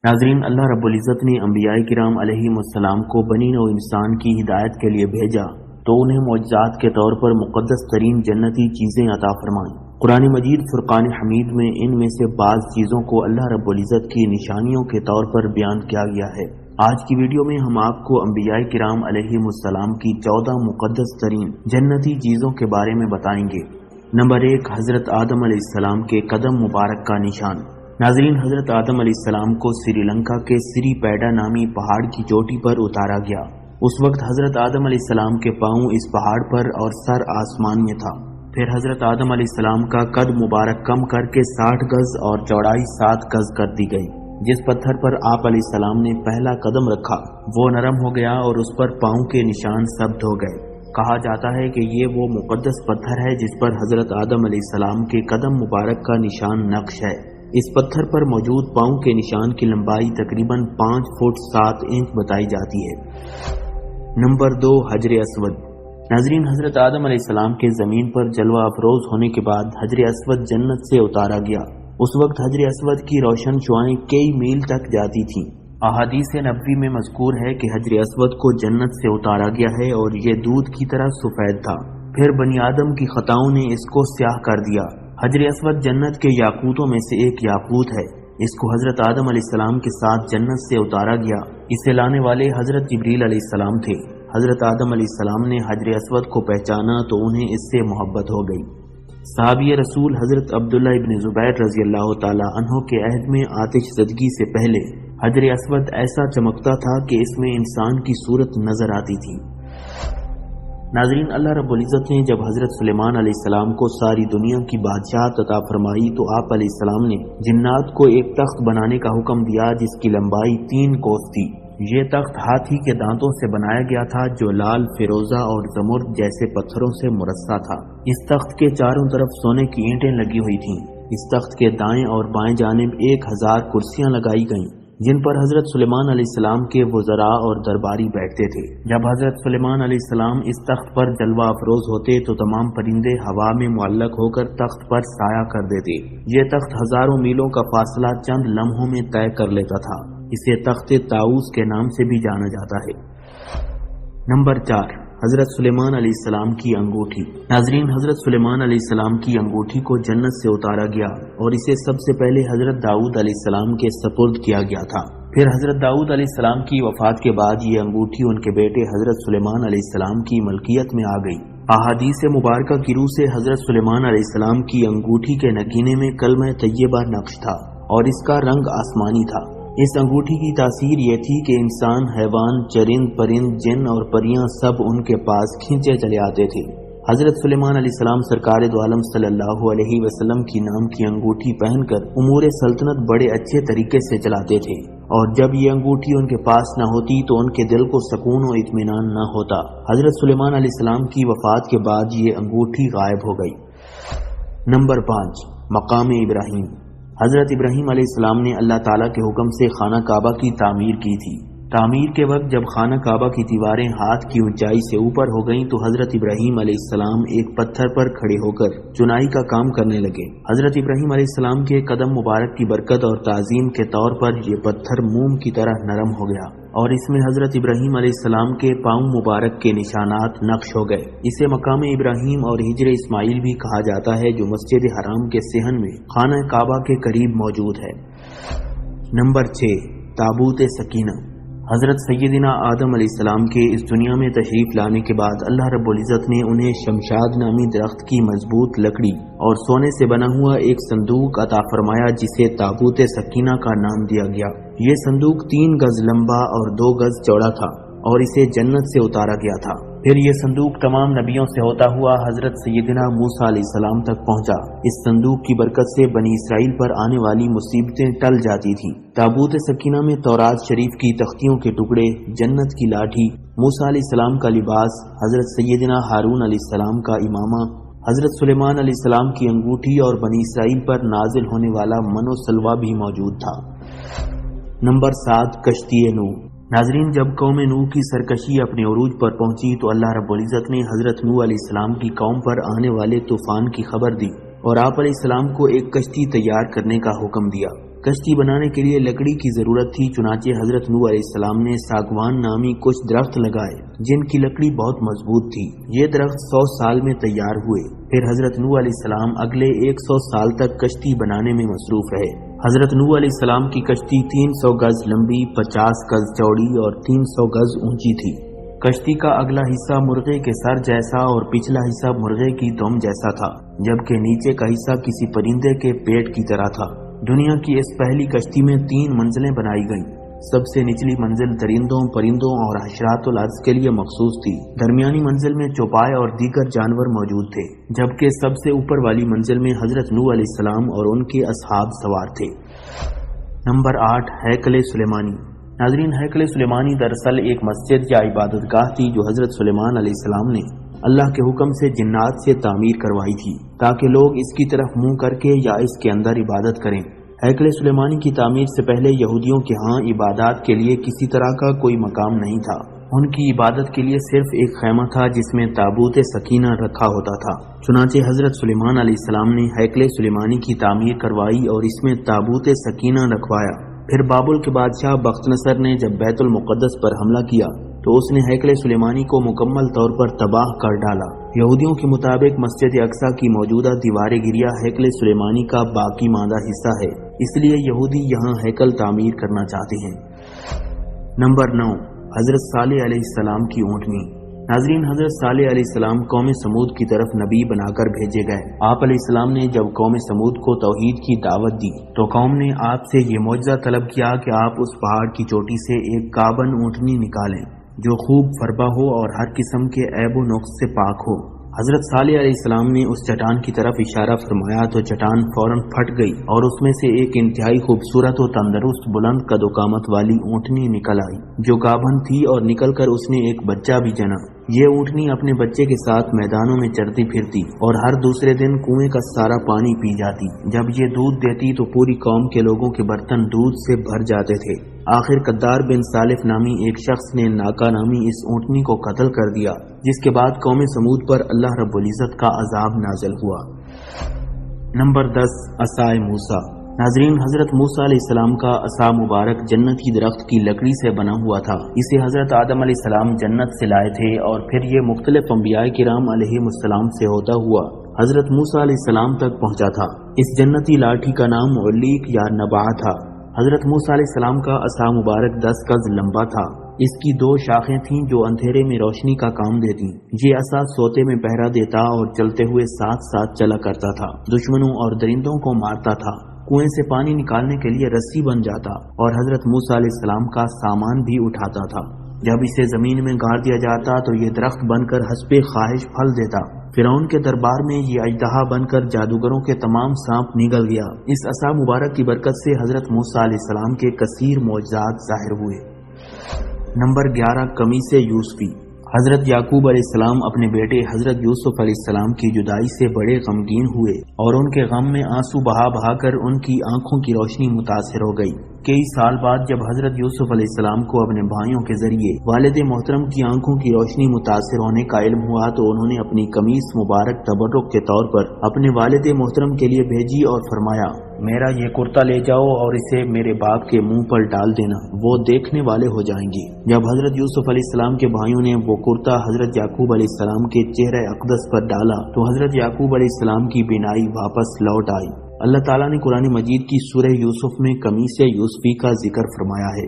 ناظرین، اللہ رب العزت نے انبیاء کرام علیہم السلام کو بنی نوع انسان کی ہدایت کے لیے بھیجا تو انہیں معجزات کے طور پر مقدس ترین جنتی چیزیں عطا فرمائیں۔ قرآن مجید فرقان حمید میں ان میں سے بعض چیزوں کو اللہ رب العزت کی نشانیوں کے طور پر بیان کیا گیا ہے۔ آج کی ویڈیو میں ہم آپ کو انبیاء کرام علیہم السلام کی 14 مقدس ترین جنتی چیزوں کے بارے میں بتائیں گے۔ نمبر 1، حضرت آدم علیہ السلام کے قدم مبارک کا نشان۔ ناظرین، حضرت آدم علیہ السلام کو سری لنکا کے سری پیڈا نامی پہاڑ کی چوٹی پر اتارا گیا۔ اس وقت حضرت آدم علیہ السلام کے پاؤں اس پہاڑ پر اور سر آسمان میں تھا۔ پھر حضرت آدم علیہ السلام کا قد مبارک کم کر کے 60 گز اور چوڑائی 7 گز کر دی گئی۔ جس پتھر پر آپ علیہ السلام نے پہلا قدم رکھا وہ نرم ہو گیا اور اس پر پاؤں کے نشان ثبت ہو گئے۔ کہا جاتا ہے کہ یہ وہ مقدس پتھر ہے جس پر حضرت آدم علیہ السلام کے قدم مبارک کا نشان نقش ہے۔ اس پتھر پر موجود پاؤں کے نشان کی لمبائی تقریباً 5 فٹ 7 انچ بتائی جاتی ہے۔ نمبر 2، حجر اسود۔ ناظرین، حضرت آدم علیہ السلام کے زمین پر جلوہ افروز ہونے کے بعد حجر اسود جنت سے اتارا گیا۔ اس وقت حجر اسود کی روشن شعاعیں کئی میل تک جاتی تھیں۔ احادیث نبوی میں مذکور ہے کہ حجر اسود کو جنت سے اتارا گیا ہے اور یہ دودھ کی طرح سفید تھا۔ پھر بنی آدم کی خطاؤں نے اس کو سیاہ کر دیا۔ حجر اسود جنت کے یاقوتوں میں سے ایک یاقوت ہے۔ اس کو حضرت آدم علیہ السلام کے ساتھ جنت سے اتارا گیا۔ اسے لانے والے حضرت جبریل علیہ السلام تھے۔ حضرت آدم علیہ السلام نے حجر اسود کو پہچانا تو انہیں اس سے محبت ہو گئی۔ صحابی رسول حضرت عبداللہ ابن زبیر رضی اللہ تعالی عنہ کے عہد میں آتش زدگی سے پہلے حجر اسود ایسا چمکتا تھا کہ اس میں انسان کی صورت نظر آتی تھی۔ ناظرین، اللہ رب العزت نے جب حضرت سلیمان علیہ السلام کو ساری دنیا کی بادشاہت عطا فرمائی تو آپ علیہ السلام نے جنات کو ایک تخت بنانے کا حکم دیا جس کی لمبائی 3 کوس تھی۔ یہ تخت ہاتھی کے دانتوں سے بنایا گیا تھا جو لال، فیروزہ اور زمرد جیسے پتھروں سے مرصع تھا۔ اس تخت کے چاروں طرف سونے کی اینٹیں لگی ہوئی تھیں۔ اس تخت کے دائیں اور بائیں جانب 1000 کرسیاں لگائی گئیں جن پر حضرت سلیمان علیہ السلام کے وزراء اور درباری بیٹھتے تھے۔ جب حضرت سلیمان علیہ السلام اس تخت پر جلوہ افروز ہوتے تو تمام پرندے ہوا میں معلق ہو کر تخت پر سایہ کر دیتے۔ یہ تخت ہزاروں میلوں کا فاصلہ چند لمحوں میں طے کر لیتا تھا۔ اسے تخت طاؤس کے نام سے بھی جانا جاتا ہے۔ نمبر 4، حضرت سلیمان علیہ السلام کی انگوٹھی۔ ناظرین، حضرت سلیمان علیہ السلام کی انگوٹھی کو جنت سے اتارا گیا اور اسے سب سے پہلے حضرت داؤد علیہ السلام کے سپرد کیا گیا تھا۔ پھر حضرت داؤد علیہ السلام کی وفات کے بعد یہ انگوٹھی ان کے بیٹے حضرت سلیمان علیہ السلام کی ملکیت میں آ گئی۔ احادیث مبارکہ کی روح سے حضرت سلیمان علیہ السلام کی انگوٹھی کے نگینے میں کلمہ طیبہ نقش تھا اور اس کا رنگ آسمانی تھا۔ اس انگوٹھی کی تاثیر یہ تھی کہ انسان، حیوان، چرند پرند، جن اور پریاں سب ان کے پاس کھینچے چلے آتے تھے۔ حضرت سلیمان علیہ السلام سرکار دو عالم صلی اللہ علیہ وسلم کی نام کی انگوٹھی پہن کر امور سلطنت بڑے اچھے طریقے سے چلاتے تھے، اور جب یہ انگوٹھی ان کے پاس نہ ہوتی تو ان کے دل کو سکون و اطمینان نہ ہوتا۔ حضرت سلیمان علیہ السلام کی وفات کے بعد یہ انگوٹھی غائب ہو گئی۔ نمبر 5، مقام ابراہیم۔ حضرت ابراہیم علیہ السلام نے اللہ تعالیٰ کے حکم سے خانہ کعبہ کی تعمیر کی تھی۔ تعمیر کے وقت جب خانہ کعبہ کی دیواریں ہاتھ کی اونچائی سے اوپر ہو گئیں تو حضرت ابراہیم علیہ السلام ایک پتھر پر کھڑے ہو کر چنائی کا کام کرنے لگے۔ حضرت ابراہیم علیہ السلام کے قدم مبارک کی برکت اور تعظیم کے طور پر یہ پتھر موم کی طرح نرم ہو گیا اور اس میں حضرت ابراہیم علیہ السلام کے پاؤں مبارک کے نشانات نقش ہو گئے۔ اسے مقام ابراہیم اور ہجر اسماعیل بھی کہا جاتا ہے جو مسجد حرام کے صحن میں خانہ کعبہ کے قریب موجود ہے۔ نمبر 6، تابوت سکینہ۔ حضرت سیدنا آدم علیہ السلام کے اس دنیا میں تشریف لانے کے بعد اللہ رب العزت نے انہیں شمشاد نامی درخت کی مضبوط لکڑی اور سونے سے بنا ہوا ایک صندوق عطا فرمایا جسے تابوت سکینہ کا نام دیا گیا۔ یہ صندوق 3 گز لمبا اور 2 گز چوڑا تھا اور اسے جنت سے اتارا گیا تھا۔ پھر یہ صندوق تمام نبیوں سے ہوتا ہوا حضرت سیدنا موسیٰ علیہ السلام تک پہنچا۔ اس صندوق کی برکت سے بنی اسرائیل پر آنے والی مصیبتیں ٹل جاتی تھیں۔ تابوت سکینہ میں تورات شریف کی تختیوں کے ٹکڑے، جنت کی لاٹھی، موسیٰ علیہ السلام کا لباس، حضرت سیدنا ہارون علیہ السلام کا امامہ، حضرت سلیمان علیہ السلام کی انگوٹھی اور بنی اسرائیل پر نازل ہونے والا من و سلوہ بھی موجود تھا۔ نمبر 7، کشتی نوح۔ ناظرین، جب قوم نوح کی سرکشی اپنے عروج پر پہنچی تو اللہ رب العزت نے حضرت نوح علیہ السلام کی قوم پر آنے والے طوفان کی خبر دی اور آپ علیہ السلام کو ایک کشتی تیار کرنے کا حکم دیا۔ کشتی بنانے کے لیے لکڑی کی ضرورت تھی، چنانچہ حضرت نوح علیہ السلام نے ساگوان نامی کچھ درخت لگائے جن کی لکڑی بہت مضبوط تھی۔ یہ درخت 100 سال میں تیار ہوئے۔ پھر حضرت نوح علیہ السلام اگلے 100 سال تک کشتی بنانے میں مصروف رہے۔ حضرت نوح علیہ السلام کی کشتی 300 گز لمبی، 50 گز چوڑی اور 300 گز اونچی تھی۔ کشتی کا اگلا حصہ مرغے کے سر جیسا اور پچھلا حصہ مرغے کی دم جیسا تھا، جبکہ نیچے کا حصہ کسی پرندے کے پیٹ کی طرح تھا۔ دنیا کی اس پہلی کشتی میں 3 منزلیں بنائی گئیں۔ سب سے نچلی منزل درندوں، پرندوں اور حشرات الارض کے لیے مخصوص تھی۔ درمیانی منزل میں چوپائے اور دیگر جانور موجود تھے، جبکہ سب سے اوپر والی منزل میں حضرت نوح علیہ السلام اور ان کے اصحاب سوار تھے۔ نمبر 8، ہیکل سلیمانی۔ ناظرین، ہیکل سلیمانی دراصل ایک مسجد یا عبادت گاہ تھی جو حضرت سلیمان علیہ السلام نے اللہ کے حکم سے جنات سے تعمیر کروائی تھی تاکہ لوگ اس کی طرف منہ کر کے یا اس کے اندر عبادت کریں۔ ہیکل سلیمانی کی تعمیر سے پہلے یہودیوں کے ہاں عبادات کے لیے کسی طرح کا کوئی مقام نہیں تھا۔ ان کی عبادت کے لیے صرف ایک خیمہ تھا جس میں تابوت سکینہ رکھا ہوتا تھا۔ چنانچہ حضرت سلیمان علیہ السلام نے ہیکل سلیمانی کی تعمیر کروائی اور اس میں تابوت سکینہ رکھوایا۔ پھر بابل کے بادشاہ بخت نصر نے جب بیت المقدس پر حملہ کیا تو اس نے ہیکل سلیمانی کو مکمل طور پر تباہ کر ڈالا۔ یہودیوں کے مطابق مسجد اقصی کی موجودہ دیوار گریا ہیکل سلیمانی کا باقی ماندہ حصہ ہے، اس لیے یہودی یہاں ہیکل تعمیر کرنا چاہتے ہیں۔ نمبر 9، حضرت صالح علیہ السلام کی اونٹنی۔ ناظرین، حضرت صالح علیہ السلام قوم سمود کی طرف نبی بنا کر بھیجے گئے۔ آپ علیہ السلام نے جب قوم سمود کو توحید کی دعوت دی تو قوم نے آپ سے یہ معجزہ طلب کیا کہ آپ اس پہاڑ کی چوٹی سے ایک گابن اونٹنی نکالیں جو خوب فربا ہو اور ہر قسم کے عیب و نقص سے پاک ہو۔ حضرت صالح علیہ السلام نے اس چٹان کی طرف اشارہ فرمایا تو چٹان فوراً پھٹ گئی اور اس میں سے ایک انتہائی خوبصورت و تندرست بلند قد و قامت والی اونٹنی نکل آئی جو گابھن تھی، اور نکل کر اس نے ایک بچہ بھی جنا۔ یہ اونٹنی اپنے بچے کے ساتھ میدانوں میں چرتی پھرتی اور ہر دوسرے دن کنویں کا سارا پانی پی جاتی۔ جب یہ دودھ دیتی تو پوری قوم کے لوگوں کے برتن دودھ سے بھر جاتے تھے۔ آخر قدار بن سالف نامی ایک شخص نے ناکا نامی اس اونٹنی کو قتل کر دیا، جس کے بعد قوم سمود پر اللہ رب العزت کا عذاب نازل ہوا۔ نمبر 10، عصائے موسیٰ۔ ناظرین، حضرت موسیٰ علیہ السلام کا عصا مبارک جنتی درخت کی لکڑی سے بنا ہوا تھا۔ اسے حضرت آدم علیہ السلام جنت سے لائے تھے اور پھر یہ مختلف انبیاء کرام علیہ السلام سے ہوتا ہوا حضرت موسیٰ علیہ السلام تک پہنچا تھا۔ اس جنتی لاٹھی کا نام علیق یا نبع تھا۔ حضرت موسیٰ علیہ السلام کا عصا مبارک 10 گز لمبا تھا۔ اس کی 2 شاخیں تھیں جو اندھیرے میں روشنی کا کام دیتی۔ یہ عصا سوتے میں پہرا دیتا اور چلتے ہوئے ساتھ ساتھ چلا کرتا تھا، دشمنوں اور درندوں کو مارتا تھا، کنویں سے پانی نکالنے کے لیے رسی بن جاتا اور حضرت موسیٰ علیہ السلام کا سامان بھی اٹھاتا تھا۔ جب اسے زمین میں گاڑ دیا جاتا تو یہ درخت بن کر حسب خواہش پھل دیتا۔ فرعون کے دربار میں یہ اژدہا بن کر جادوگروں کے تمام سانپ نگل گیا۔ اس عصا مبارک کی برکت سے حضرت موسیٰ علیہ السلام کے کثیر معجزات ظاہر ہوئے۔ نمبر 11، قمیص یوسفی۔ حضرت یعقوب علیہ السلام اپنے بیٹے حضرت یوسف علیہ السلام کی جدائی سے بڑے غمگین ہوئے اور ان کے غم میں آنسو بہا بہا کر ان کی آنکھوں کی روشنی متاثر ہو گئی۔ کئی سال بعد جب حضرت یوسف علیہ السلام کو اپنے بھائیوں کے ذریعے والد محترم کی آنکھوں کی روشنی متاثر ہونے کا علم ہوا تو انہوں نے اپنی قمیص مبارک تبرک کے طور پر اپنے والد محترم کے لیے بھیجی اور فرمایا، میرا یہ کرتا لے جاؤ اور اسے میرے باپ کے منہ پر ڈال دینا، وہ دیکھنے والے ہو جائیں گے۔ جب حضرت یوسف علیہ السلام کے بھائیوں نے وہ کرتا حضرت یعقوب علیہ السلام کے چہرہ اقدس پر ڈالا تو حضرت یعقوب علیہ السلام کی بینائی واپس لوٹ آئی۔ اللہ تعالیٰ نے قرآن مجید کی سورہ یوسف میں قمیص یوسفی کا ذکر فرمایا ہے۔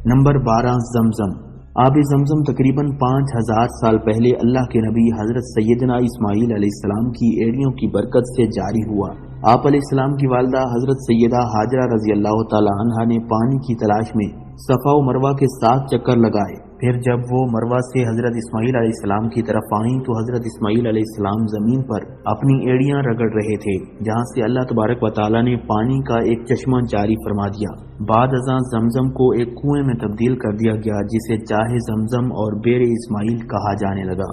نمبر 12، زمزم۔ آب زمزم تقریباً 5000 سال پہلے اللہ کے نبی حضرت سیدنا اسماعیل علیہ السلام کی ایڑیوں کی برکت سے جاری ہوا۔ آپ علیہ السلام کی والدہ حضرت سیدہ ہاجرہ رضی اللہ تعالی عنہا نے پانی کی تلاش میں صفا و مروہ کے 7 چکر لگائے۔ پھر جب وہ مروہ سے حضرت اسماعیل علیہ السلام کی طرف آئیں تو حضرت اسماعیل علیہ السلام زمین پر اپنی ایڑیاں رگڑ رہے تھے، جہاں سے اللہ تبارک و تعالیٰ نے پانی کا ایک چشمہ جاری فرما دیا۔ بعد ازاں زمزم کو ایک کنویں میں تبدیل کر دیا گیا جسے چاہ زمزم اور بیر اسماعیل کہا جانے لگا۔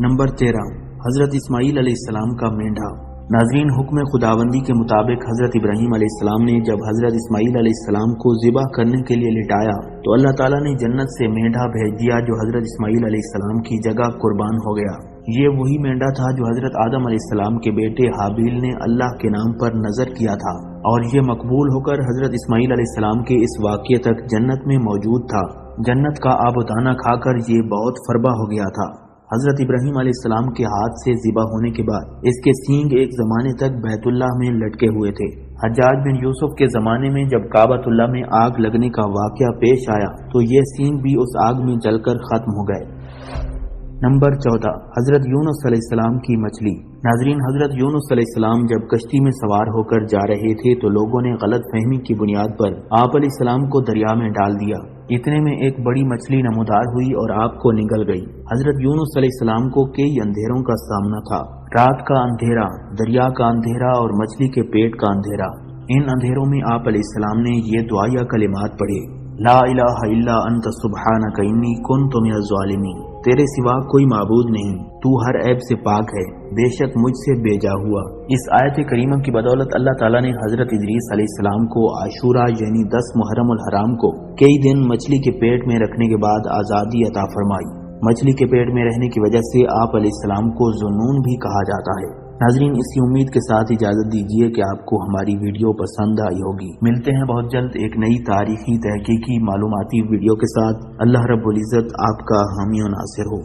نمبر 13، حضرت اسماعیل علیہ السلام کا مینڈھا۔ ناظرین، حکم خداوندی کے مطابق حضرت ابراہیم علیہ السلام نے جب حضرت اسماعیل علیہ السلام کو ذبح کرنے کے لیے لٹایا تو اللہ تعالیٰ نے جنت سے مینڈھا بھیج دیا جو حضرت اسماعیل علیہ السلام کی جگہ قربان ہو گیا۔ یہ وہی مینڈا تھا جو حضرت آدم علیہ السلام کے بیٹے حابیل نے اللہ کے نام پر نذر کیا تھا، اور یہ مقبول ہو کر حضرت اسماعیل علیہ السلام کے اس واقعے تک جنت میں موجود تھا۔ جنت کا آب و دانہ کھا کر یہ بہت فربہ ہو گیا تھا۔ حضرت ابراہیم علیہ السلام کے ہاتھ سے ذبح ہونے کے بعد اس کے سینگ ایک زمانے تک بیت اللہ میں لٹکے ہوئے تھے۔ حجاج بن یوسف کے زمانے میں جب کعبۃ اللہ میں آگ لگنے کا واقعہ پیش آیا تو یہ سینگ بھی اس آگ میں جل کر ختم ہو گئے۔ نمبر 14، حضرت یونس علیہ السلام کی مچھلی۔ ناظرین، حضرت یونس علیہ السلام جب کشتی میں سوار ہو کر جا رہے تھے تو لوگوں نے غلط فہمی کی بنیاد پر آپ علیہ السلام کو دریا میں ڈال دیا۔ اتنے میں ایک بڑی مچھلی نمودار ہوئی اور آپ کو نگل گئی۔ حضرت یونس علیہ السلام کو کئی اندھیروں کا سامنا تھا، رات کا اندھیرا، دریا کا اندھیرا اور مچھلی کے پیٹ کا اندھیرا۔ ان اندھیروں میں آپ علیہ السلام نے یہ دعائیہ کلمات پڑھے: لا الہ الا انت سبحانک انی کنت من الظالمین، تیرے سوا کوئی معبود نہیں، تو ہر عیب سے پاک ہے، بے شک مجھ سے بیجا ہوا۔ اس آیت کریمہ کی بدولت اللہ تعالیٰ نے حضرت ادریس علیہ السلام کو عاشورہ یعنی 10 محرم الحرام کو کئی دن مچھلی کے پیٹ میں رکھنے کے بعد آزادی عطا فرمائی۔ مچھلی کے پیٹ میں رہنے کی وجہ سے آپ علیہ السلام کو ذوالنون بھی کہا جاتا ہے۔ ناظرین، اسی امید کے ساتھ اجازت دیجیے کہ آپ کو ہماری ویڈیو پسند آئی ہوگی۔ ملتے ہیں بہت جلد ایک نئی تاریخی تحقیقی معلوماتی ویڈیو کے ساتھ۔ اللہ رب العزت آپ کا حامی و ناصر ہو۔